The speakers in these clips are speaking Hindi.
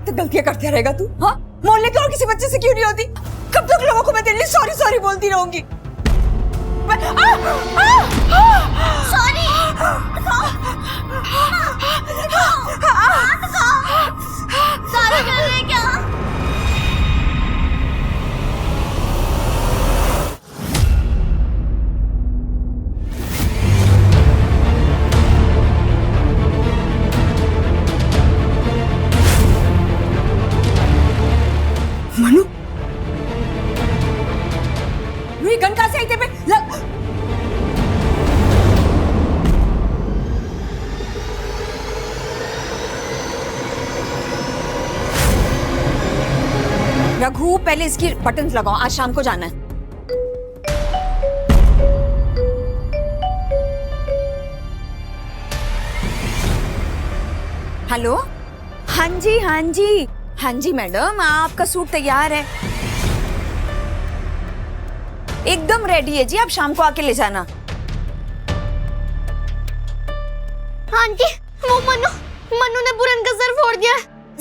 तो गलतियां करते रहेगा तू? हाँ, मोहल्ले के और किसी बच्चे से क्यों नहीं होती? कब तक लोगों को मैं तेरे लिए सॉरी सॉरी बोलती रहूंगी? सॉरी। सॉरी कर रहे क्या? मनु, ये गन कहां से आई तेरे पे? रघु, पहले इसकी बटन्स लगाओ, आज शाम को जाना है। हेलो, हाँ जी हाँ जी हाँ जी मैडम, आपका सूट तैयार है, एकदम रेडी है जी, आप शाम को आके ले जाना। आंटी, वो मनु ने पूरन का सर फोड़ दिया,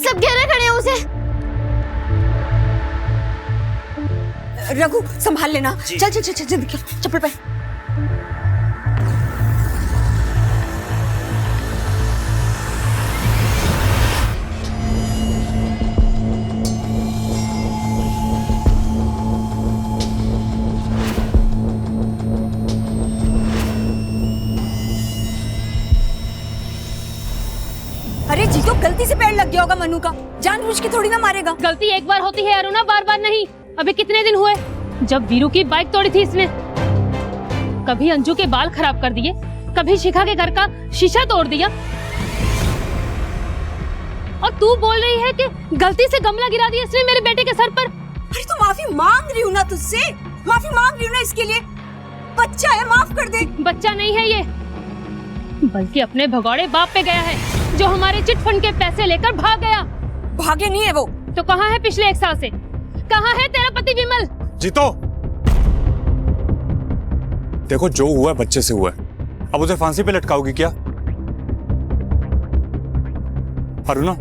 सब घेरे खड़े हैं उसे। रघु, संभाल लेना। चल चल चल चल जल्दी, चप्पल पहन। अरे जी, तो गलती से पैर लग गया होगा मनु का, जानबूझ के थोड़ी ना मारेगा। गलती एक बार होती है अरुणा, बार बार नहीं। अभी कितने दिन हुए जब वीरू की बाइक तोड़ी थी इसने? कभी अंजू के बाल खराब कर दिए, कभी शिखा के घर का शीशा तोड़ दिया, और तू बोल रही है कि गलती से गमला गिरा दिया इसने मेरे बेटे के सर पर। अरे तो माफी मांग रही हूँ ना तुझसे, माफी मांग रही हूँ ना इसके लिए, बच्चा है, माफ कर दे। बच्चा नहीं है ये, बल्कि अपने भगौड़े बाप पे गया है, जो हमारे चिट फंड के पैसे लेकर भाग गया। भागे नहीं है वो तो कहाँ है पिछले 1 साल से? कहाँ है तेरा पति विमल? जीतो, देखो जो हुआ बच्चे से हुआ है, अब उसे फांसी पे लटकाओगी क्या? अरुणा,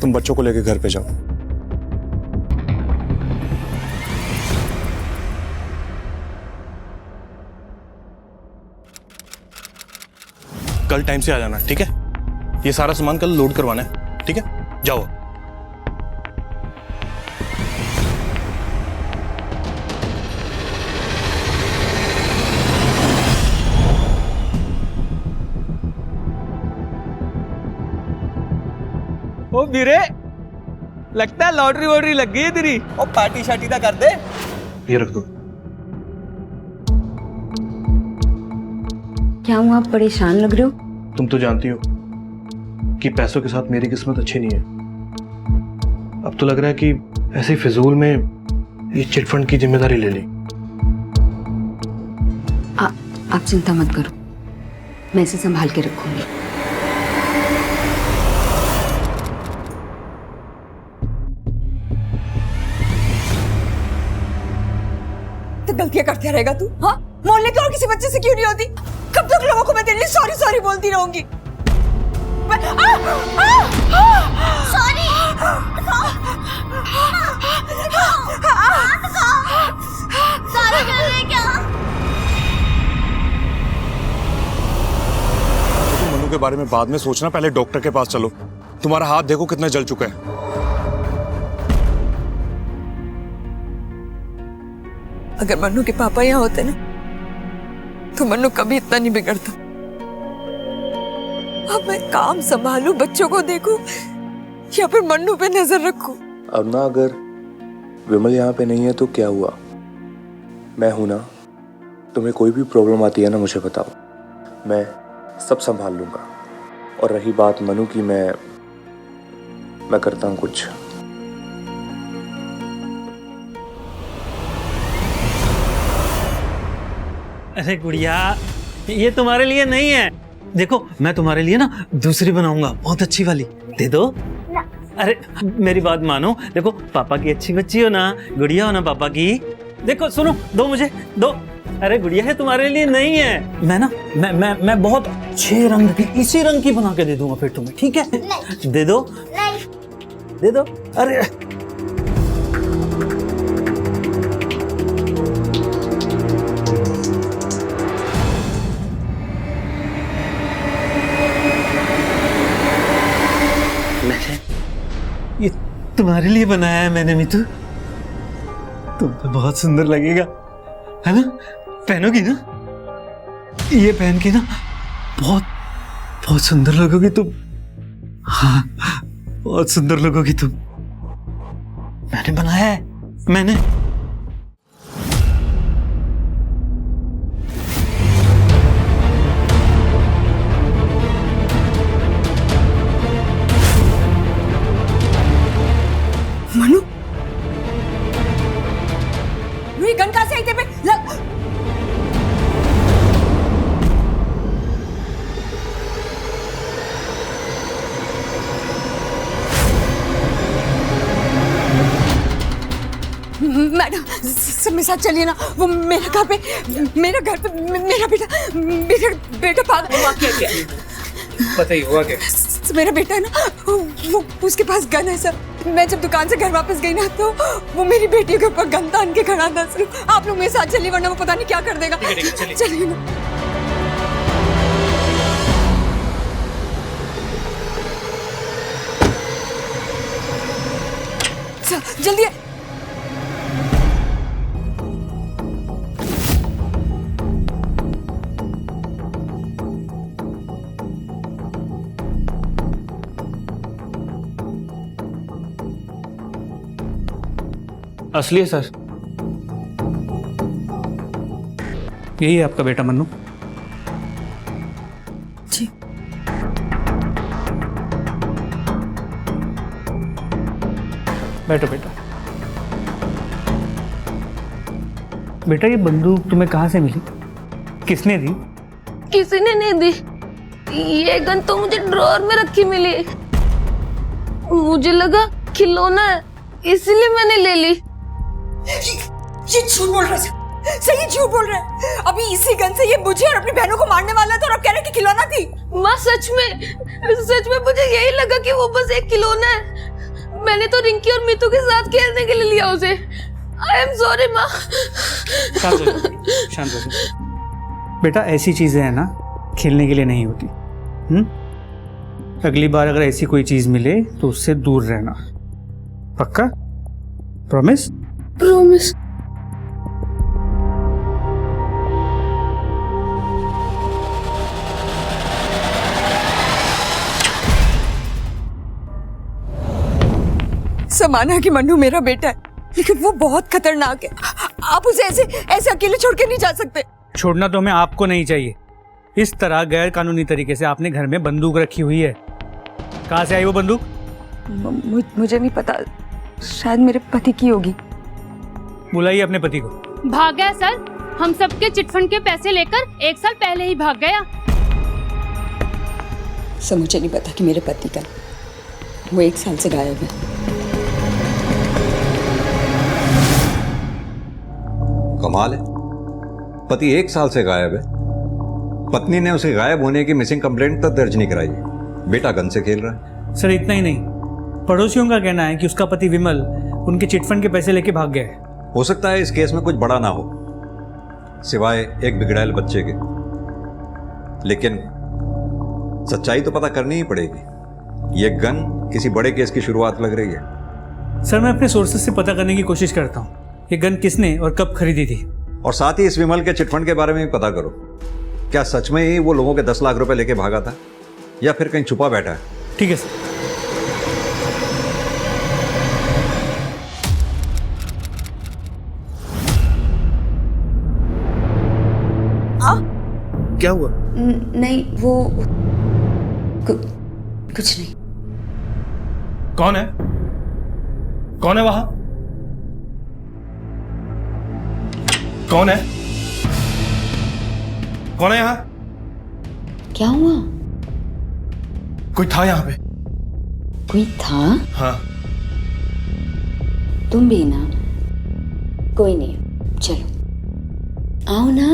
तुम बच्चों को लेकर घर पे जाओ। कल टाइम से आ जाना, ठीक है? ये सारा सामान कल लोड करवाना है, ठीक है? जाओ। ओ वीरे, लगता है लॉटरी वॉटरी लग गई है तेरी। ओ पार्टी शार्टी दा कर दे। ये रख दो। क्या हुआ, आप परेशान लग रहे हो? तुम तो जानती हो कि पैसों के साथ मेरी किस्मत अच्छी नहीं है। अब तो लग रहा है कि ऐसे ही फिजूल में ये चिटफंड की जिम्मेदारी ले ली। आप चिंता मत करो, मैं इसे संभाल के रखूंगी। तो गलतियां करते रहेगा तू? हाँ, मोहल्ले के और किसी बच्चे से क्यों नहीं होती? कब तक लोगों को मैं तेरे लिए सॉरी सॉरी बोलती रहूंगी? सॉरी। सॉरी कर रहे क्या? तुम मनु के बारे में बाद में सोचना, पहले डॉक्टर के पास चलो। तुम्हारा हाथ देखो कितना जल चुका है। अगर मनु के पापा यहाँ होते ना, तो मनु कभी इतना नहीं बिगड़ता। अब मैं काम संभालूं, बच्चों को देखूं, या फिर मन्नू पे नजर रखूं? अरुणा, अगर विमल यहाँ पे नहीं है तो क्या हुआ? मैं हूं ना, तुम्हें कोई भी प्रॉब्लम आती है ना मुझे बताओ, मैं सब संभाल लूंगा। और रही बात मनु की, मैं करता हूँ कुछ। अरे गुड़िया, ये तुम्हारे लिए नहीं है। देखो, मैं तुम्हारे लिए ना दूसरी बनाऊंगा, बहुत अच्छी वाली। दे दो ना। अरे मेरी बात मानो, देखो पापा की अच्छी बच्ची हो ना, गुड़िया हो ना पापा की। देखो सुनो, दो मुझे, दो। अरे गुड़िया, है तुम्हारे लिए नहीं है। मैं ना मैं बहुत अच्छे रंग की, इसी रंग की बना के दे दूंगा फिर तुम्हें, ठीक है? दे दो। नहीं। दे दो। अरे ये तुम्हारे लिए बनाया है मैंने मितू, तुम पे बहुत सुंदर लगेगा, है ना? पहनोगी ना? ये पहन के ना बहुत बहुत सुंदर लगोगी तुम। हाँ, बहुत सुंदर लगोगी तुम। मैंने बनाया है, मैंने। मनु, ये गन कहाँ से आई तेरे पे? मैडम सब मेरे साथ चलिए ना, वो मेरे घर पे मेरा बेटा पागल। बताइए हुआ क्या? मेरा बेटा है ना, वो उसके पास गन है सर। मैं जब दुकान से घर वापस गई ना तो वो मेरी बेटी के ऊपर गन तान के खड़ा था सर। आप लोग मेरे साथ चलिए वरना वो पता नहीं क्या कर देगा। चलिए ना सर, जल्दी है। असली है सर, यही है आपका बेटा मन्नू। जी बैठो बेटा। बेटा ये बंदूक तुम्हें कहाँ से मिली? किसने दी? किसी ने नहीं दी, ये गन तो मुझे ड्रॉअर में रखी मिली। मुझे लगा खिलौना है इसलिए मैंने ले ली। ये झूठ बोल रहा है, सही झूठ बोल रहा है। अभी इसी गन से ये मुझे और अपनी बहनों को मारने वाला था और अब कह रहे कि खिलौना थी। माँ सच में मुझे यही लगा कि वो बस एक खिलौना है। मैंने तो रिंकी और मीतू के साथ खेलने के लिए लिया उसे। आई एम सॉरी माँ। शांत हो जाओ बेटा, ऐसी चीजें है ना खेलने के लिए नहीं होती। अगली बार अगर ऐसी कोई चीज मिले तो उससे दूर रहना, पक्का? प्रॉमिस? प्रॉमिस। समाना कि मन्नू मेरा बेटा है, लेकिन वो बहुत खतरनाक है। आप उसे ऐसे अकेले छोड़ के नहीं जा सकते। छोड़ना तो हमें आपको नहीं चाहिए। इस तरह गैर कानूनी तरीके से आपने घर में बंदूक रखी हुई है। कहाँ से आई वो बंदूक? मुझे नहीं पता, शायद मेरे पति की होगी। बुलाइए अपने पति को। भाग गया सर, हम सबके चिटफंड के पैसे लेकर 1 साल पहले ही भाग गया। सर मुझे नहीं पता कि मेरे पति का, वो 1 साल से गायब है। कमाल है, पति 1 साल से गायब है। पत्नी ने उसे गायब होने की मिसिंग कंप्लेंट तक दर्ज नहीं कराई। बेटा गन से खेल रहा है। सर इतना ही नहीं, पड़ोसियों का कहना है कि उसका पति विमल उनके चिटफंड के पैसे लेके भाग गया है। हो सकता है इस केस में कुछ बड़ा ना हो सिवाय एक बिगड़ैल बच्चे के, लेकिन सच्चाई तो पता करनी ही पड़ेगी। ये गन किसी बड़े केस की शुरुआत लग रही है। सर मैं अपने सोर्सेज से पता करने की कोशिश करता हूँ ये गन किसने और कब खरीदी थी। और साथ ही इस विमल के चिटफंड के बारे में भी पता करो। क्या सच में ही वो लोगों के 10 लाख रुपए लेके भागा था या फिर कहीं छुपा बैठा है? ठीक है सर। क्या हुआ? नहीं वो कुछ नहीं। कौन है? कौन है वहां? कौन है? कौन है यहां? क्या हुआ? कोई था यहां पे? कोई था? हाँ। तुम भी ना? कोई नहीं, चलो आओ ना।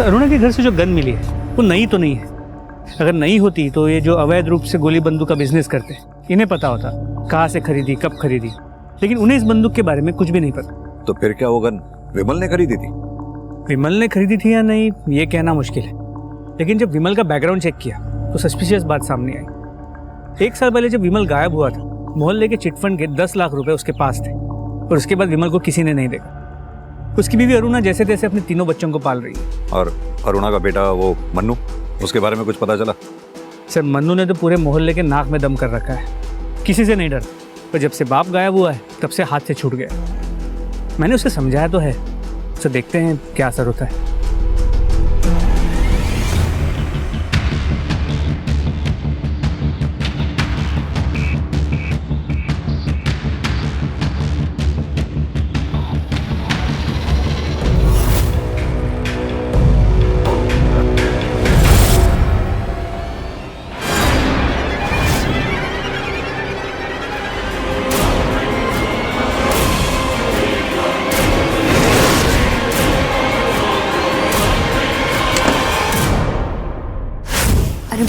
सर अरुणा के घर से जो गन मिली है वो नई तो नहीं है। अगर नई होती तो ये जो अवैध रूप से गोली बंदूक का बिजनेस करते इन्हें पता होता कहाँ से खरीदी, कब खरीदी, लेकिन उन्हें इस बंदूक के बारे में कुछ भी नहीं पता। तो फिर क्या वो गन विमल ने खरीदी थी? विमल ने खरीदी थी या नहीं ये कहना मुश्किल है, लेकिन जब विमल का बैकग्राउंड चेक किया तो सस्पिशियस बात सामने आई। 1 साल पहले जब विमल गायब हुआ था, मोहल्ले के चिटफंड के 10 लाख रुपए उसके पास थे और उसके बाद विमल को किसी ने नहीं देखा। उसकी बीवी अरुणा जैसे तैसे अपने 3 बच्चों को पाल रही है। और अरुणा का बेटा वो मन्नू, उसके बारे में कुछ पता चला? सर मन्नू ने तो पूरे मोहल्ले के नाक में दम कर रखा है, किसी से नहीं डरता, पर जब से बाप गायब हुआ है तब से हाथ से छूट गया। मैंने उसे समझाया तो है, तो देखते हैं क्या असर होता है।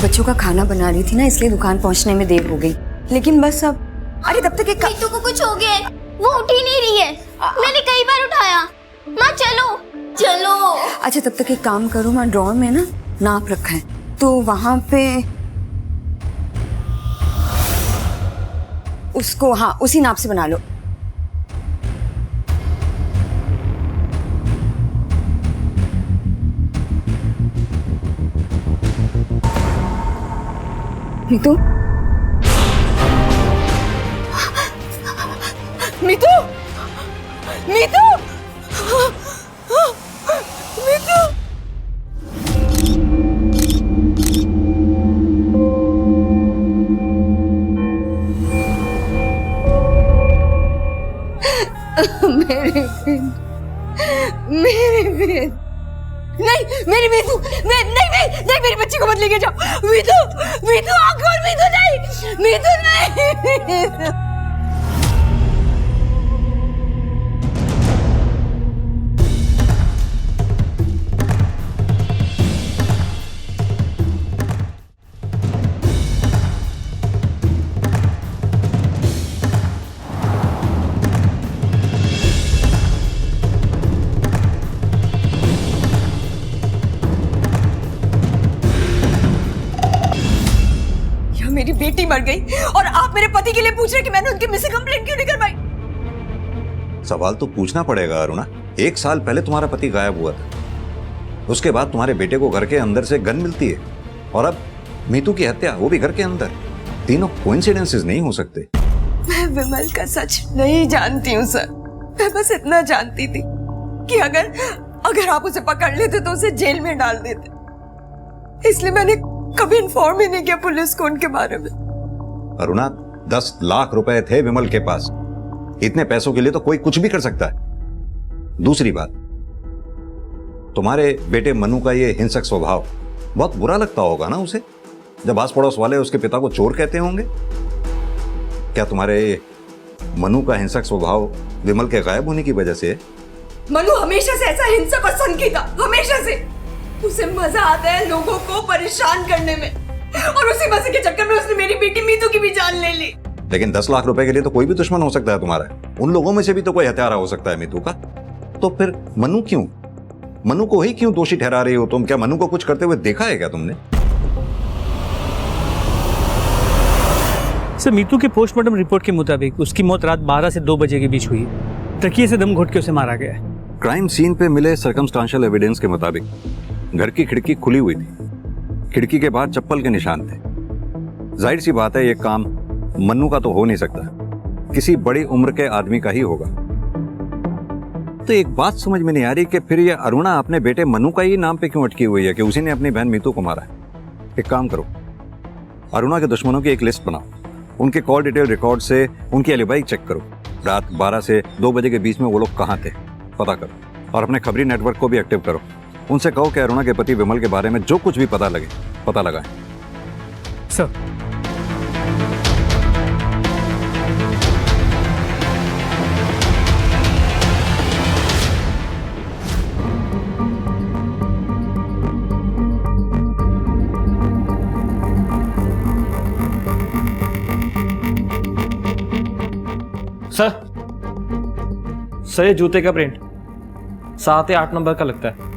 बच्चों का खाना बना रही थी ना, इसलिए दुकान पहुंचने में देर हो गई। लेकिन बस अब अरे तब तक एक मीतू को कुछ हो गया है, वो उठ ही नहीं रही है। मैंने कई बार उठाया। माँ चलो चलो। अच्छा तब तक एक काम करो, मैं ड्रॉर में ना नाप रखा है तो वहां पे उसको हाँ उसी नाप से बना लो। मीतू मीतू मीतू मीतू मेरे बेन नहीं मेरी मीतू नहीं मेरी बच्ची को मत लेके जाओ। मीतू आँख खोल। मीतू नहीं। मेरी बेटी मर गई और आप मेरे पति के लिए पूछ रहे कि मैंने उनकी मिसिंग कंप्लेंट क्यों नहीं करवाई? सवाल तो पूछना पड़ेगा अरुणा। 1 साल पहले तुम्हारा पति गायब हुआ था, उसके बाद तुम्हारे बेटे को घर के अंदर से गन मिलती है और अब मीतू की हत्या, वो भी घर के अंदर। तीनों कोइंसिडेंसेस नहीं हो सकते। मैं विमल का सच नहीं जानती हूँ सर। मैं बस इतना जानती थी कि अगर आप उसे पकड़ लेते तो उसे जेल में डाल देते, इसलिए मैंने कभी इन्फॉर्म ही नहीं किया पुलिस को उनके बारे में। अरुणा 10 लाख रुपए थे विमल के पास, इतने पैसों के लिए तो कोई कुछ भी कर सकता है। दूसरी बात, तुम्हारे बेटे मनु का ये हिंसक स्वभाव बहुत बुरा लगता होगा ना उसे, जब आस पड़ोस वाले उसके पिता को चोर कहते होंगे। क्या तुम्हारे मनु का हिंसक स्वभाव विमल के गायब होने की वजह से है? मनु हमेशा से ऐसा हिंसक और सनकी था, हमेशा से। उसे मजा आता है लोगों को परेशान करने में, और उसी मजे के चक्कर में उसने मेरी बेटी मीतू की भी जान ले ली। लेकिन 10 लाख रुपए के लिए तो कोई भी दुश्मन हो सकता है तुम्हारा। उन लोगों में से भी तो कोई हत्यारा हो सकता है मीतू का। तो फिर मनु क्यों, मनु को ही क्यों दोषी ठहरा रही हो तुम? क्या मनु को कुछ करते हुए देखा है क्या तुमने? सर मीतू के पोस्टमार्टम रिपोर्ट के मुताबिक उसकी मौत रात 12 से 2 बजे के बीच हुई। तकिए से दम घोट के उसे मारा गया है। क्राइम सीन पे मिले सर्कमस्टांशियल एविडेंस के मुताबिक घर की खिड़की खुली हुई थी, खिड़की के बाहर चप्पल के निशान थे। जाहिर सी बात है ये काम मन्नू का तो हो नहीं सकता, किसी बड़ी उम्र के आदमी का ही होगा। तो एक बात समझ में नहीं आ रही कि फिर ये अरुणा अपने बेटे मन्नू का ही नाम पे क्यों अटकी हुई है कि उसी ने अपनी बहन मीतू को मारा है। एक काम करो, अरुणा के दुश्मनों की एक लिस्ट बनाओ, उनके कॉल डिटेल रिकॉर्ड से उनकी एलिबाई चेक करो। रात 12 से 2 बजे के बीच में वो लोग कहाँ थे पता करो, और अपने खबरी नेटवर्क को भी एक्टिव करो। उनसे कहो कि अरुणा के पति विमल के बारे में जो कुछ भी पता लगे पता लगाएं। सर सर ये जूते का प्रिंट 7 या 8 नंबर का लगता है।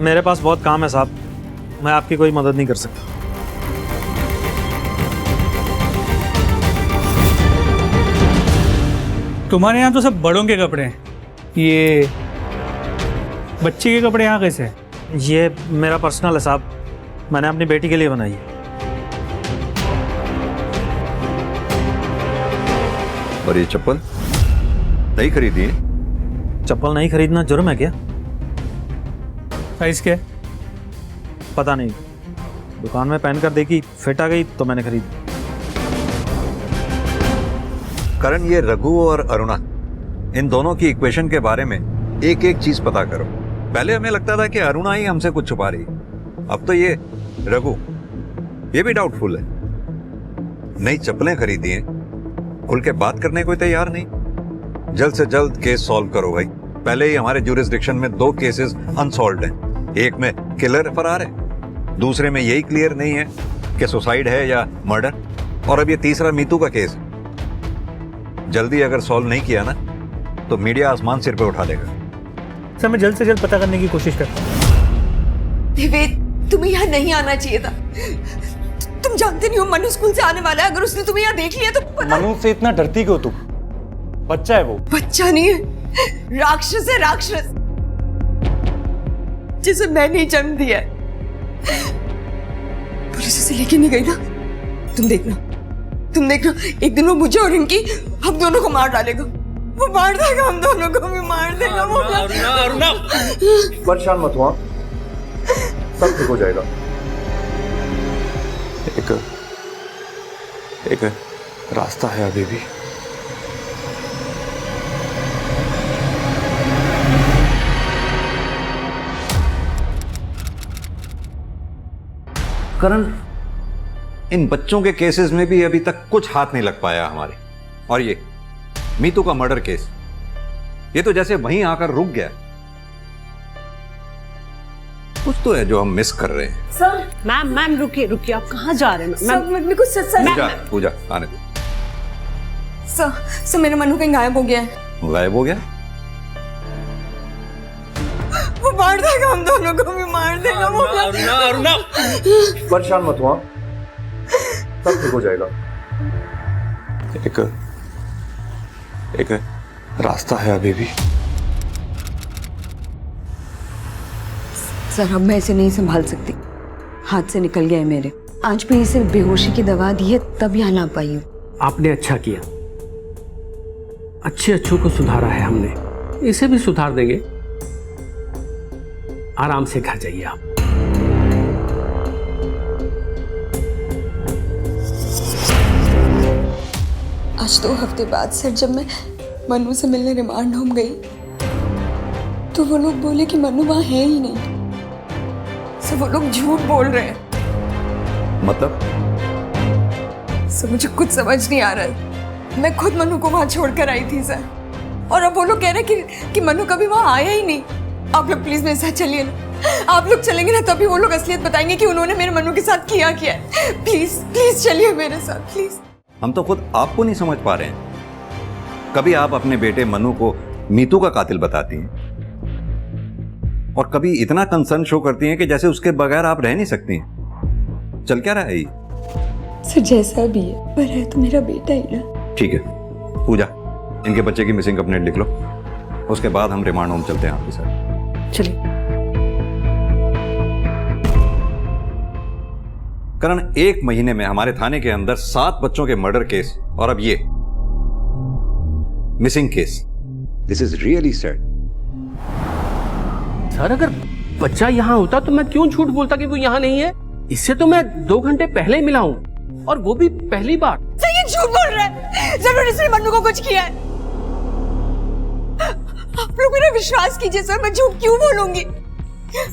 मेरे पास बहुत काम है साहब, मैं आपकी कोई मदद नहीं कर सकता। तुम्हारे यहाँ तो सब बड़ों के कपड़े हैं, ये बच्चे के कपड़े यहाँ कैसे हैं? ये मेरा पर्सनल है साहब, मैंने अपनी बेटी के लिए बनाई है। और ये चप्पल नहीं खरीदी है? चप्पल नहीं खरीदना जुर्म है क्या? साइज क्या है? पता नहीं, दुकान में पहन कर देखी, फिट आ गई तो मैंने खरीदी। करण, ये रघु और अरुणा, इन दोनों की इक्वेशन के बारे में एक एक चीज पता करो। पहले हमें लगता था कि अरुणा ही हमसे कुछ छुपा रही, अब तो ये रघु, ये भी डाउटफुल है। नई चप्पलें खरीदी हैं, खुल के बात करने को तैयार नहीं। जल्द से जल्द केस सॉल्व करो भाई। पहले ही हमारे ज्यूरिसडिक्शन में 2 केसेस अनसॉल्व्ड हैं। एक में किलर फरार है, दूसरे में यही क्लियर नहीं है कि सुसाइड है या मर्डर, और अब ये तीसरा मीतू का केस है। जल्दी अगर सॉल्व नहीं किया ना तो मीडिया आसमान सिर पे उठा देगा। सर मैं जल्द से जल्द पता करने की कोशिश करता हूँ। देवेद, तुम्हें यहाँ नहीं आना चाहिए था। तुम जानते नहीं हो मनु स्कूल से आने वाला है, अगर उसने तुम्हें यहाँ देख लिया तो मनु से इतना डरती क्यों तुम? बच्चा है वो। बच्चा नहीं है, राक्षस है, राक्षस जिसे मैंने जन्म दिया है। पुलिस उसे लेके नहीं गई ना, तुम देखना, एक दिन वो मुझे और इनकी, हम दोनों को मार डालेगा। वो मार देगा, हम दोनों को भी मार देगा। वो अरुणा परेशान मत हुआ, सब ठीक हो जाएगा। एक रास्ता है अभी भी। करण, इन बच्चों के केसेस में भी अभी तक कुछ हाथ नहीं लग पाया हमारे। और ये मीतू का मर्डर केस, ये तो जैसे वहीं आकर रुक गया। कुछ तो है जो हम मिस कर रहे हैं। सर मैम रुकिए, आप कहाँ जा रहे हैं? मेरे को पूजा आने दो। सर मेरा मनु कहीं गायब हो गया है। गायब हो गया? वो मार देगा, हम दोनों को भी मार देगा। वो अरुणा परेशान मत हुआ, सब ठीक हो जाएगा। एक रास्ता है अभी भी। सर अब मैं इसे नहीं संभाल सकती, हाथ से निकल गया है मेरे। आज भी इसे बेहोशी की दवा दी है तब यहाँ ला पाई हूँ। आपने अच्छा किया, अच्छों को सुधारा है हमने, इसे भी सुधार देंगे। आराम से घर जाइए आप। आज 2 हफ्ते बाद सर जब मैं मनु से मिलने रिमांड होम गई तो वो लोग बोले कि मनु वहां है ही नहीं। सर वो लोग झूठ बोल रहे हैं। मतलब? सर मुझे कुछ समझ नहीं आ रहा है। मैं खुद मनु को वहां छोड़कर आई थी सर, और अब वो लोग कह रहे हैं कि मनु कभी वहां आया ही नहीं। आप लोग प्लीज मेरे साथ चलिए ना, आप लोग चलेंगे ना तभी वो लोग असलियत बताएंगे कि उन्होंने मेरे मनु के साथ किया क्या है। प्लीज चलिए मेरे साथ, प्लीज। हम तो खुद आपको नहीं समझ पा रहे हैं। कभी आप अपने बेटे मनु को मीतू का कातिल बताती हैं, और कभी इतना कंसर्न शो करती हैं कि जैसे उसके बगैर आप रह नहीं सकती हैं। चल क्या रहा है ये? सर जैसा भी है, पर है तो मेरा बेटा ही ना। ठीक है पूजा, इनके बच्चे की मिसिंग कंप्लेंट लिख लो, उसके बाद हम रिमांड होम चलते हैं आपके साथ। चलिए। करण, 1 महीने में हमारे थाने के अंदर 7 बच्चों के मर्डर केस, और अब ये missing case. This is really sad. Sir अगर बच्चा यहाँ होता तो मैं क्यों झूठ बोलता कि वो यहाँ नहीं है? इससे तो मैं 2 घंटे पहले ही मिला हूँ, और वो भी पहली बार। सर ये झूठ बोल रहा है, जरूर इसने मनु को कुछ किया है। आप लोग मेरा विश्वास कीजिए सर, मैं झूठ क्यों बोलूंगी?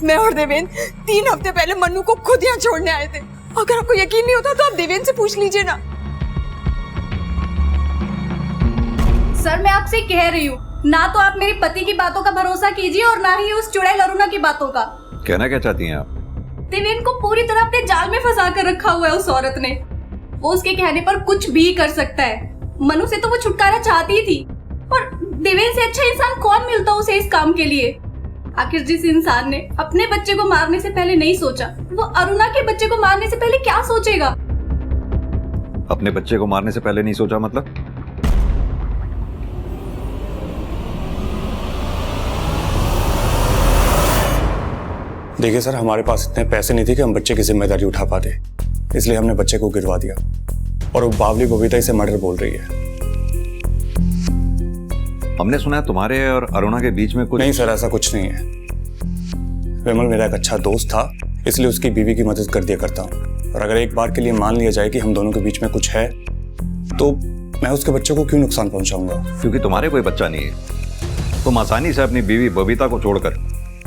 मैं और देवेंद्र 3 हफ्ते पहले मनु को खुद यहाँ छोड़ने आए थे। अगर आपको यकीन नहीं होता तो आप देवेंद्र से पूछ लीजिए ना। सर मैं आपसे कह रही हूँ, ना तो आप मेरे पति की बातों का भरोसा कीजिए और ना ही उस चुड़ैल अरुणा की बातों का। कहना क्या चाहती हैं आप? देवेन को पूरी तरह अपने जाल में फंसा कर रखा हुआ है उस औरत ने। वो उसके कहने पर कुछ भी कर सकता है। मनु से तो वो छुटकारा चाहती थी, और देवेन से अच्छा इंसान कौन मिलता उसे इस काम के लिए। आखिर जिस इंसान ने अपने बच्चे को मारने से पहले नहीं सोचा, वो अरुणा के बच्चे को मारने से पहले क्या सोचेगा? अपने बच्चे को मारने से पहले नहीं सोचा मतलब? देखिए सर, हमारे पास इतने पैसे नहीं थे कि हम बच्चे की जिम्मेदारी उठा पाते, इसलिए हमने बच्चे को गिरवा दिया। और वो बावली बबीता इसे मर्डर बोल रही है। हमने सुना है तुम्हारे और अरुणा के बीच में कुछ। नहीं सर, ऐसा कुछ नहीं है। विमल मेरा एक अच्छा दोस्त था, इसलिए उसकी बीवी की मदद कर दिया करता हूँ। और अगर एक बार के लिए मान लिया जाए कि हम दोनों के बीच में कुछ है, तो मैं उसके बच्चे को क्यों नुकसान पहुंचाऊंगा? क्योंकि तुम्हारे कोई बच्चा नहीं है। तुम आसानी से अपनी बीवी बबीता को छोड़कर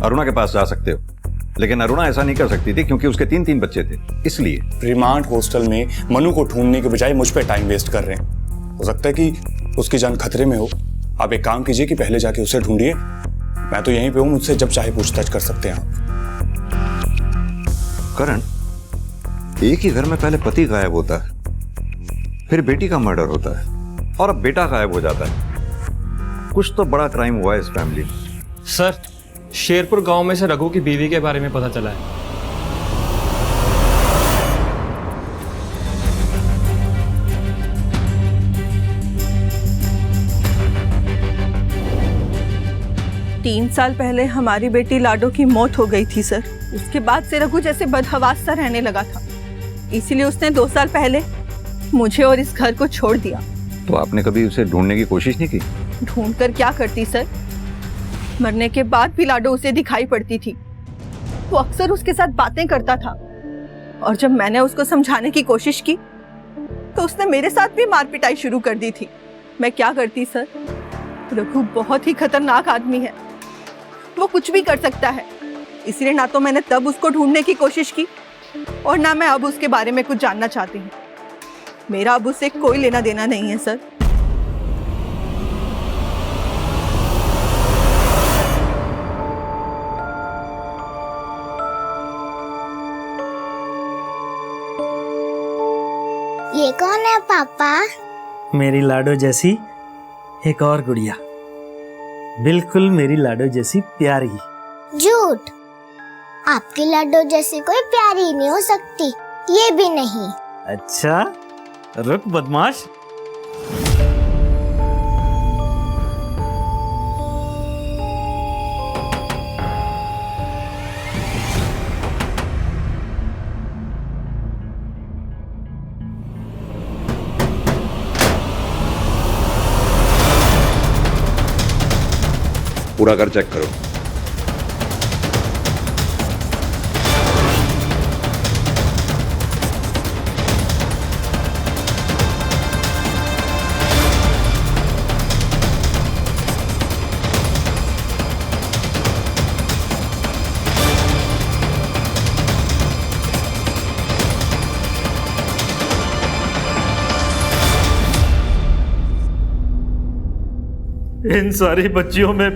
अरुणा के पास जा सकते हो, लेकिन अरुणा ऐसा नहीं कर सकती थी क्योंकि उसके 3 बच्चे थे। इसलिए रिमांड हॉस्टल में मनु को ढूंढने के बजाय मुझ पे टाइम वेस्ट कर रहे हैं। हो सकता है कि उसकी जान खतरे में हो। आप एक काम कीजिए कि पहले जाके उसे ढूंढिए। मैं तो यहीं पे हूं, मुझसे जब चाहे पूछताछ कर सकते हैं आप। करण, एक ही घर में पहले पति गायब होता है, फिर बेटी का मर्डर होता है, और अब बेटा गायब हो जाता है। कुछ तो बड़ा क्राइम हुआ है इस फैमिली में। सर, शेरपुर गांव में से रघु की बीवी के बारे में पता चला है। तीन साल पहले हमारी बेटी लाडो की मौत हो गई थी सर। उसके बाद से रघु जैसे बदहवास सा रहने लगा था, इसीलिए उसने 2 साल पहले मुझे और इस घर को छोड़ दिया। तो आपने कभी उसे ढूंढने की कोशिश नहीं की? ढूंढकर क्या करती सर? मरने के बाद भी लाडो उसे दिखाई पड़ती थी। वो अक्सर उसके साथ बातें करता था, और जब मैंने उसको समझाने की कोशिश की तो उसने मेरे साथ भी मार पिटाई शुरू कर दी थी। मैं क्या करती सर? रघु बहुत ही खतरनाक आदमी है, वो कुछ भी कर सकता है। इसलिए ना तो मैंने तब उसको ढूंढने की कोशिश की, और ना मैं अब उसके बारे में कुछ जानना चाहती हूँ। मेरा अब उससे कोई लेना देना नहीं है सर। ये कौन है पापा? मेरी लाडो जैसी एक और गुड़िया, बिल्कुल मेरी लाडो जैसी प्यारी। झूठ, आपकी लाडो जैसी कोई प्यारी नहीं हो सकती, ये भी नहीं। अच्छा, रुक बदमाश। पूरा घर चेक करो। इन सारी बच्चियों में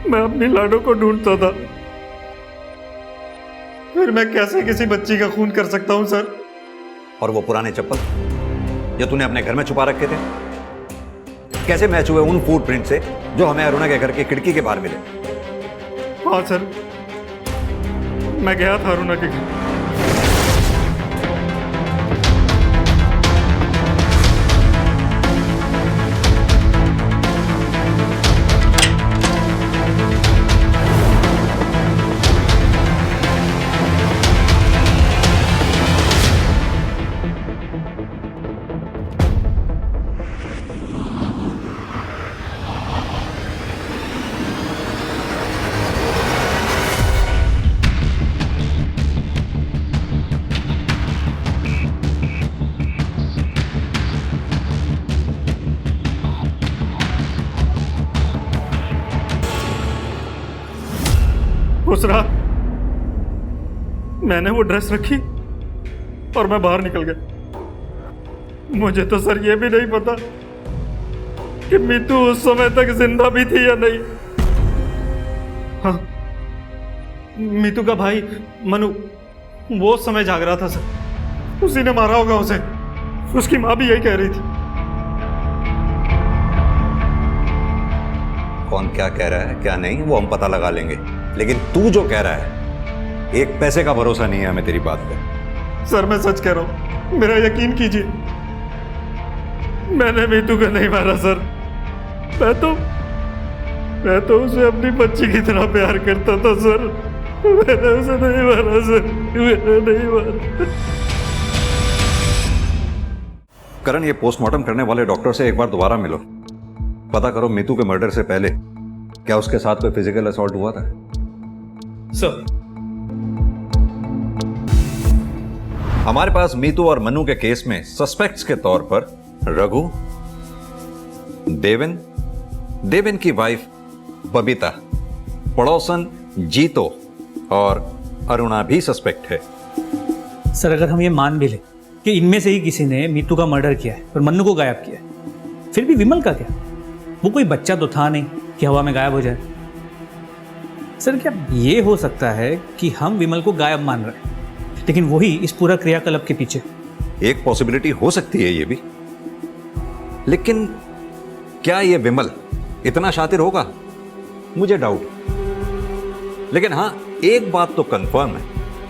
मैं अपनी लाडो को ढूंढता था, फिर मैं कैसे किसी बच्ची का खून कर सकता हूं सर? और वो पुराने चप्पल जो तूने अपने घर में छुपा रखे थे, कैसे मैच हुए उन फुटप्रिंट से जो हमें अरुणा के घर की खिड़की के बाहर मिले? हाँ सर, मैं गया था अरुणा के घर। उस रात मैंने वो ड्रेस रखी और मैं बाहर निकल गया। मुझे तो सर ये भी नहीं पता कि मीतू उस समय तक जिंदा भी थी या नहीं। हाँ, मीतू का भाई मनु वो उस समय जाग रहा था सर, उसी ने मारा होगा उसे। उसकी माँ भी यही कह रही थी। कौन क्या कह रहा है क्या नहीं वो हम पता लगा लेंगे, लेकिन तू जो कह रहा है एक पैसे का भरोसा नहीं है हमें तेरी बात पे। सर मैं सच कह रहा हूं, मेरा यकीन कीजिए, मैंने मीतू को नहीं मारा सर। मैं तो उसे अपनी बच्ची की तरह प्यार करता था सर। मैंने उसे नहीं मारा सर, मैंने नहीं मारा। करण, ये पोस्टमार्टम करने वाले डॉक्टर से एक बार दोबारा मिलो, पता करो मीतू के मर्डर से पहले क्या उसके साथ कोई फिजिकल असॉल्ट हुआ था। सर हमारे पास मीतू और मनु के केस में सस्पेक्ट्स के तौर पर रघु, देवेन की वाइफ बबीता, पड़ोसन जीतो और अरुणा भी सस्पेक्ट है। सर अगर हम ये मान भी लें कि इनमें से ही किसी ने मीतू का मर्डर किया है और मन्नू को गायब किया है, फिर भी विमल का क्या? वो कोई बच्चा तो था नहीं कि हवा में गायब हो जाए। सर क्या ये हो सकता है कि हम विमल को गायब मान रहे हैं, लेकिन वही इस पूरा क्रियाकलाप के पीछे? एक पॉसिबिलिटी हो सकती है ये भी, लेकिन क्या ये विमल इतना शातिर होगा? मुझे डाउट। लेकिन हां, एक बात तो कंफर्म है,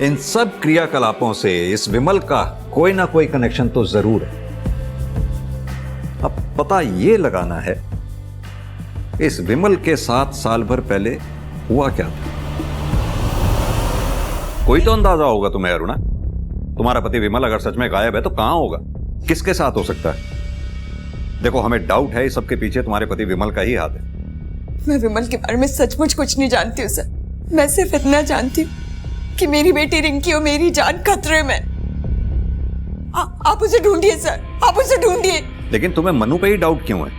इन सब क्रियाकलापों से इस विमल का कोई ना कोई कनेक्शन तो जरूर है। अब पता ये लगाना है इस विमल के साथ साल भर पहले हुआ क्या था। कोई तो अंदाजा होगा तुम्हें अरुणा, तुम्हारा पति विमल अगर सच में गायब है तो कहां होगा, किसके साथ हो सकता है? देखो हमें डाउट है इस सबके पीछे तुम्हारे पति विमल का ही हाथ है। मैं विमल के बारे में सचमुच कुछ नहीं जानती हूँ सर। मैं सिर्फ इतना जानती हूँ कि मेरी बेटी रिंकी और मेरी जान खतरे में। आप उसे ढूंढिए सर, आप उसे ढूंढिए। लेकिन तुम्हें मनु पे ही डाउट क्यों है?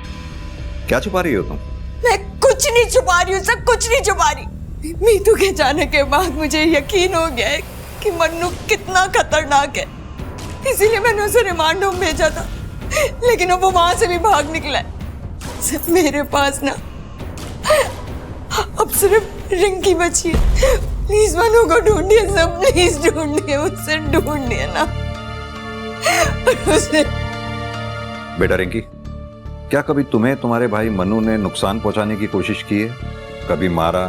क्या छुपा रही हो तुम? मैं कुछ नहीं छुपा रही हूँ सर, कुछ नहीं छुपा रही। मीतू के जाने के बाद मुझे यकीन हो गया है कि मन्नू कितना खतरनाक है, इसीलिए मैंने उसे रिमांड होम भेजा था, लेकिन अब वो वहां से भी भाग निकला है। सिर्फ मेरे पास ना अब सिर्फ रिंकी बची है। प्लीज मनु को ढूंढिए सब, प्लीज ढूंढिए, उससे ढूंढिए ना उसे। बेटा रिंकी, क्या कभी तुम्हें तुम्हारे भाई मनु ने नुकसान पहुंचाने की कोशिश की है? कभी मारा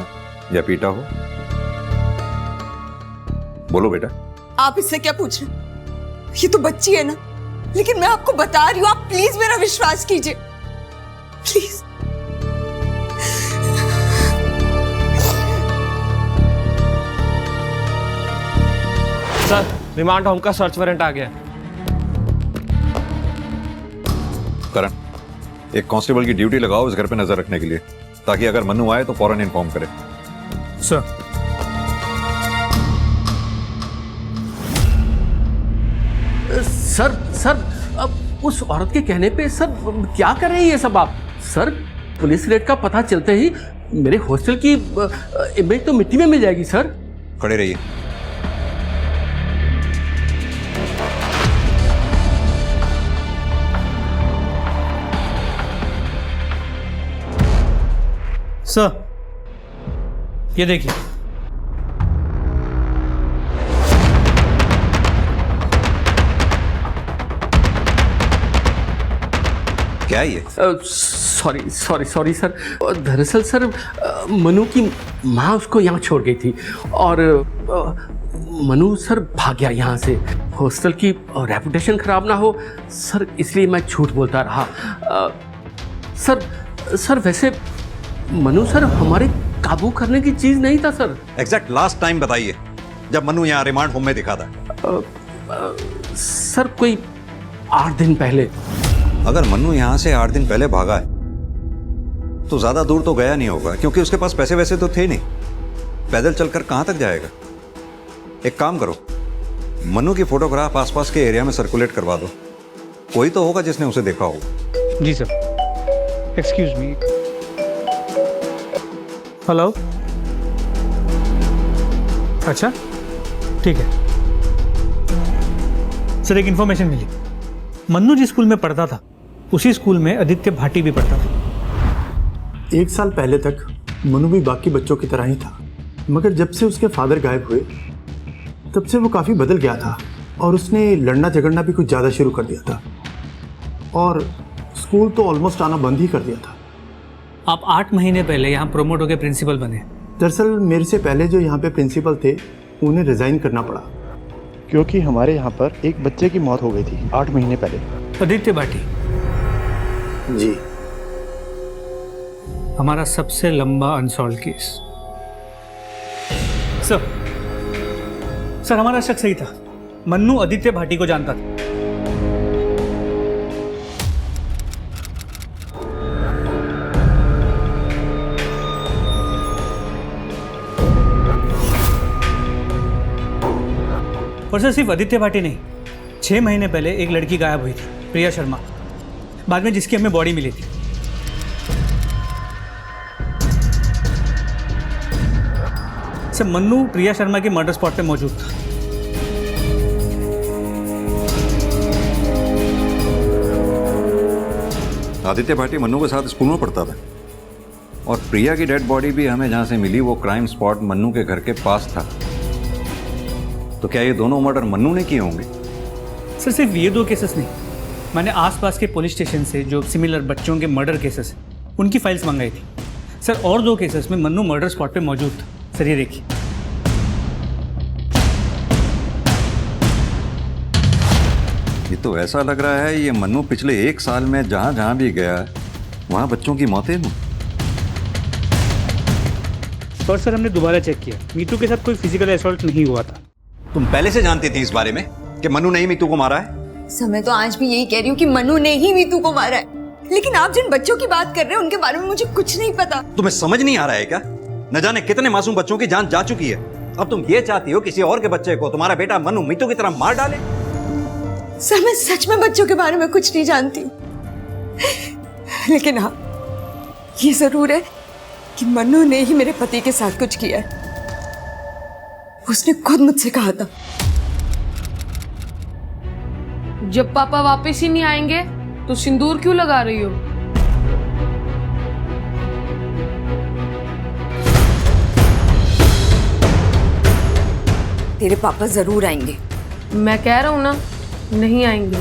या पीटा हो? बोलो बेटा। आप इससे क्या पूछ रहे हैं? ये तो बच्ची है ना, लेकिन मैं आपको बता रही हूँ, आप प्लीज मेरा विश्वास कीजिए, प्लीज। सर रिमांड होम का सर्च वारंट आ गया। करण, एक कांस्टेबल की ड्यूटी लगाओ इस घर पे नजर रखने के लिए, ताकि अगर मनु आए तो फौरन इन्फॉर्म करे। सर सर सर अब उस औरत के कहने पे सर क्या कर रहे हैं ये सब आप? सर पुलिस रेड का पता चलते ही मेरे हॉस्टल की इमेज तो मिट्टी में मिल जाएगी सर। खड़े रहिए। सर ये देखिए, क्या है ये? सॉरी सॉरी सॉरी सर, दरअसल सर मनु की माँ उसको यहाँ छोड़ गई थी और मनु सर भाग गया यहाँ से। हॉस्टल की रेपुटेशन खराब ना हो सर, इसलिए मैं झूठ बोलता रहा। सर वैसे मनु सर हमारे काबू करने की चीज नहीं था सर। एग्जैक्ट लास्ट टाइम बताइए जब मनु यहाँ रिमांड होम में दिखा था। सर कोई 8 दिन पहले। अगर मनु यहाँ से 8 दिन पहले भागा है तो ज्यादा दूर तो गया नहीं होगा, क्योंकि उसके पास पैसे वैसे तो थे नहीं। पैदल चलकर कहां तक जाएगा? एक काम करो, मनु की फोटोग्राफ आसपास के एरिया में सर्कुलेट करवा दो, कोई तो होगा जिसने उसे देखा होगा। जी सर। Excuse me. हेलो, अच्छा ठीक है सर। एक इन्फॉर्मेशन मिली, मन्नू जिस स्कूल में पढ़ता था उसी स्कूल में आदित्य भाटी भी पढ़ता था। 1 साल पहले तक मनु भी बाकी बच्चों की तरह ही था, मगर जब से उसके फादर गायब हुए तब से वो काफ़ी बदल गया था और उसने लड़ना झगड़ना भी कुछ ज़्यादा शुरू कर दिया था और स्कूल तो ऑलमोस्ट आना बंद ही कर दिया था। आप 8 महीने पहले यहाँ प्रमोट होकर प्रिंसिपल बने। दरअसल मेरे से पहले जो यहाँ पे प्रिंसिपल थे उन्हें रिज़ाइन करना पड़ा क्योंकि हमारे यहाँ पर एक बच्चे की मौत हो गई थी 8 महीने पहले। आदित्य भाटी जी, हमारा सबसे लंबा अनसॉल्व केस। सर हमारा शक सही था, मन्नू आदित्य भाटी को जानता था। और सर सिर्फ आदित्य भाटी नहीं, 6 महीने पहले एक लड़की गायब हुई थी, प्रिया शर्मा, बाद में जिसकी हमें बॉडी मिली थी। सर मन्नू प्रिया शर्मा के मर्डर स्पॉट पे मौजूद था। आदित्य भाटी मन्नू के साथ स्कूल में पढ़ता था और प्रिया की डेड बॉडी भी हमें जहां से मिली वो क्राइम स्पॉट मन्नू के घर के पास था। तो क्या ये दोनों मर्डर मन्नू ने किए होंगे? सर सिर्फ ये 2 केसेस नहीं, मैंने आसपास के पुलिस स्टेशन से जो सिमिलर बच्चों के मर्डर केसेस हैं उनकी फाइल्स मंगाई थी। सर और 2 केसेस में मन्नू मर्डर स्पॉट पे मौजूद था। सर ये देखिए। ये तो ऐसा लग रहा है ये मन्नू पिछले 1 साल में जहां जहां भी गया वहां बच्चों की मौतें हुई। और सर हमने दोबारा चेक किया, मीतू के साथ कोई फिजिकल असॉल्ट नहीं हुआ था। तुम पहले से जानती थी इस बारे में कि मन्नू ने ही मीतू को मारा है? सर मैं तो आज भी यही कह रही हूँ कि मन्नू ने ही मीतू को मारा है, लेकिन आप जिन बच्चों की बात कर रहे हैं उनके बारे में मुझे कुछ नहीं पता। तुम्हें समझ नहीं आ रहा है क्या? न जाने कितने मासूम बच्चों की जान जा चुकी है, अब तुम ये चाहती हो किसी और के बच्चे को तुम्हारा बेटा मन्नू मीतू की तरह मार डाले? सर मैं सच में बच्चों के बारे में कुछ नहीं जानती, लेकिन हाँ ये जरूर है कि मन्नू ने ही मेरे पति के साथ कुछ किया है। उसने खुद मुझसे कहा था जब पापा वापस ही नहीं आएंगे तो सिंदूर क्यों लगा रही हो? तेरे पापा जरूर आएंगे। मैं कह रहा हूं ना, नहीं आएंगे।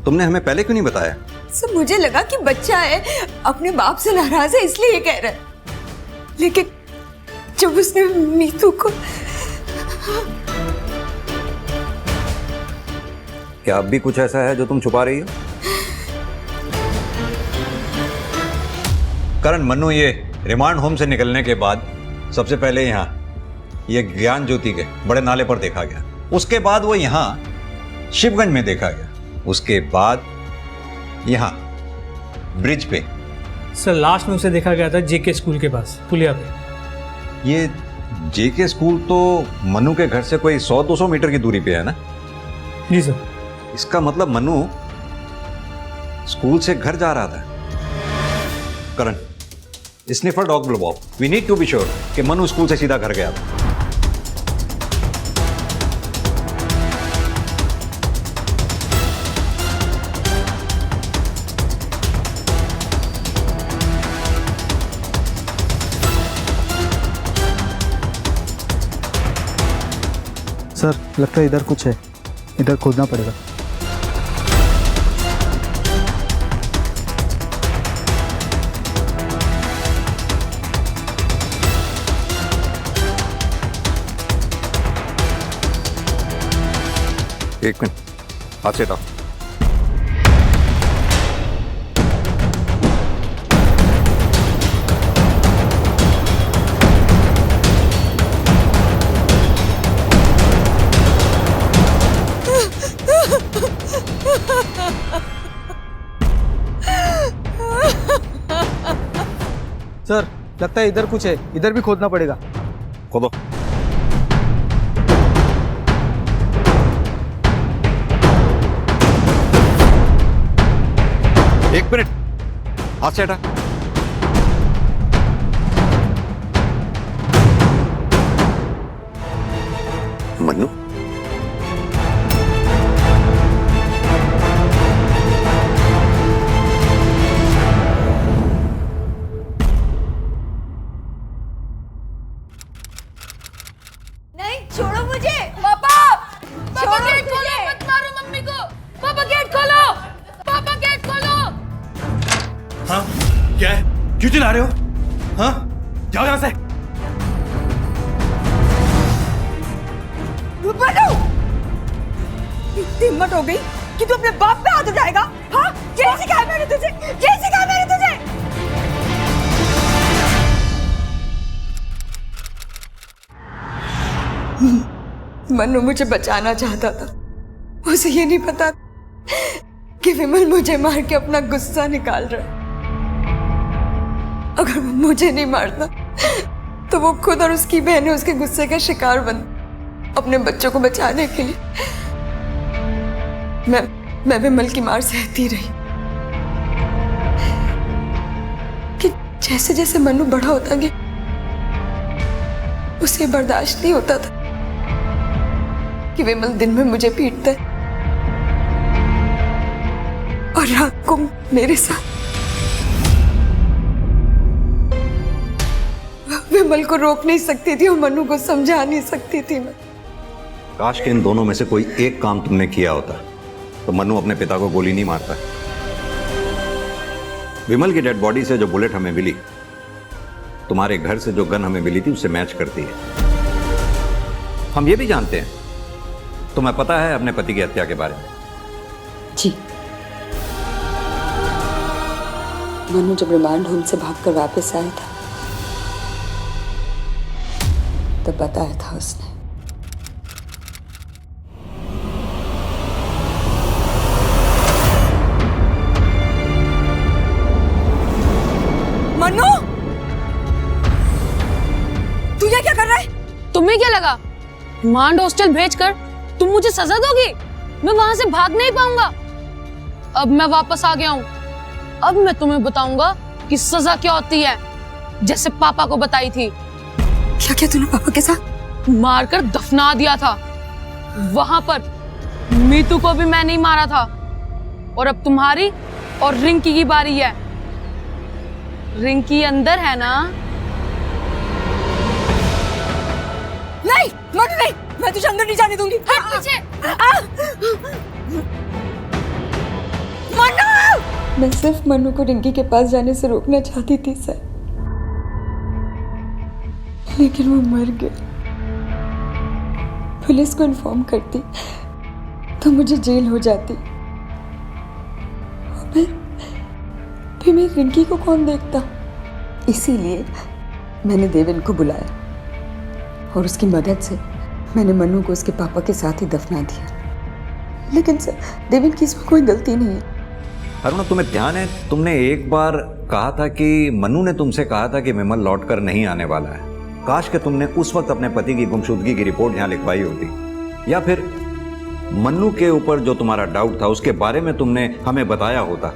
तुमने हमें पहले क्यों नहीं बताया? सर मुझे लगा कि बच्चा है, अपने बाप से नाराज है इसलिए ये कह रहा है, लेकिन जब उसने मीतू को। क्या अब भी कुछ ऐसा है जो तुम छुपा रही हो? करण, मन्नू ये रिमांड होम से निकलने के बाद सबसे पहले यहाँ ये ज्ञान ज्योति के बड़े नाले पर देखा गया, उसके बाद वो यहाँ शिवगंज में देखा गया, उसके बाद यहाँ ब्रिज पे। सर लास्ट में उसे देखा गया था जेके स्कूल के पास पुलिया पे। ये जेके स्कूल तो मन्नू के घर से कोई 100-200 मीटर की दूरी पे है ना? जी सर। इसका मतलब मन्नू स्कूल से घर जा रहा था। करण, स्निफर डॉग बुलवाओ, we need to be sure कि मन्नू स्कूल से सीधा घर गया था। सर लगता है इधर कुछ है, इधर खोदना पड़ेगा। एक मिनट, हाथ से हटाओ। सर लगता है इधर कुछ है, इधर भी खोदना पड़ेगा। खोदो। एक मिनट, हाथ से हटा। मन्नू, हाँ क्या है, क्यों चिल्ला रहे हो? हाँ जाओ यहां से। मनु, इतनी हिम्मत हो गई कि तू अपने बाप पे हाथ उठाएगा? हाँ, ये सिखाया मैंने तुझे, ये सिखाया मैंने तुझे। मनु मुझे बचाना चाहता था, उसे ये नहीं पता कि विमल मुझे मार के अपना गुस्सा निकाल रहा है। अगर वो मुझे नहीं मारता तो वो खुद और उसकी बहनें उसके गुस्से का शिकार बन अपने बच्चों को बचाने के लिए। मैं विमल की मार सहती रही कि जैसे जैसे मनु बड़ा होता गया उसे बर्दाश्त नहीं होता था कि विमल दिन में मुझे पीटता है और रात को मेरे साथ। विमल को रोक नहीं सकती थी और मनु को समझा नहीं सकती थी मैं। काश के इन दोनों में से कोई एक काम तुमने किया होता तो मनु अपने पिता को गोली नहीं मारता। विमल की डेड बॉडी से जो बुलेट हमें मिली तुम्हारे घर से जो गन हमें मिली थी उससे मैच करती है। हम ये भी जानते हैं तुम्हें पता है अपने पति की हत्या के बारे में। जी, मनु जब रिमांड होम से भागकर वापस आया था तब बताया था उसने। मनु, तू ये क्या कर रहा है? तुम्हें क्या लगा रिमांड हॉस्टल भेजकर तुम मुझे सजा दोगी? मैं वहां से भाग नहीं पाऊंगा। अब मैं वापस आ गया हूँ। अब मैं तुम्हें बताऊंगा कि सजा क्या होती है, जैसे पापा को बताई थी। क्या क्या तूने पापा के साथ? मारकर दफना दिया था। वहां पर मीतू को भी मैं नहीं मारा था। और अब तुम्हारी और रिंकी की बारी है। रिंकी अंदर है ना? नहीं मनु नहीं, मैं तुझे अंदर नहीं जाने दूंगी। पीछे। मनु! मैं सिर्फ मनु को रिंकी के पास जाने से रोकना चाहती थी सर, लेकिन वो मर गया। पुलिस को इन्फॉर्म करती तो मुझे जेल हो जाती। फिर मैं रिंकी को कौन देखता? इसीलिए मैंने देवेन को बुलाया और उसकी मदद से मैंने मनु को उसके पापा के साथ ही दफना दिया। लेकिन सर, देवेन की इसमें कोई गलती नहीं है। अरुणा, तुम्हें ध्यान है तुमने एक बार कहा था कि मनु ने तुमसे कहा था कि विमल लौटकर नहीं आने वाला है। काश कि तुमने उस वक्त अपने पति की गुमशुदगी की रिपोर्ट यहाँ लिखवाई होती, या फिर मन्नू के ऊपर जो तुम्हारा डाउट था उसके बारे में तुमने हमें बताया होता,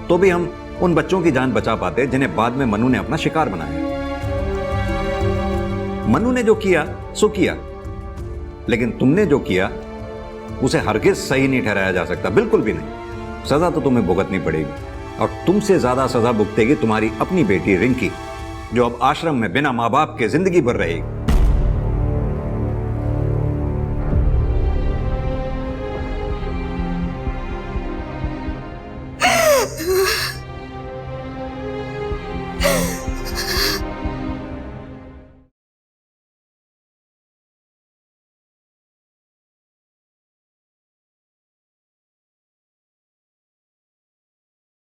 तो भी हम उन बच्चों की जान बचा पाते जिन्हें बाद में मन्नू ने अपना शिकार बनाया। मन्नू ने जो किया सो किया, लेकिन तुमने जो किया उसे हरगिज सही नहीं ठहराया जा सकता, बिल्कुल भी नहीं। सजा तो तुम्हें भुगतनी पड़ेगी, और तुमसे ज्यादा सजा भुगतेगी तुम्हारी अपनी बेटी रिंकी, जो अब आश्रम में बिना माँ बाप के जिंदगी भर रहेगी।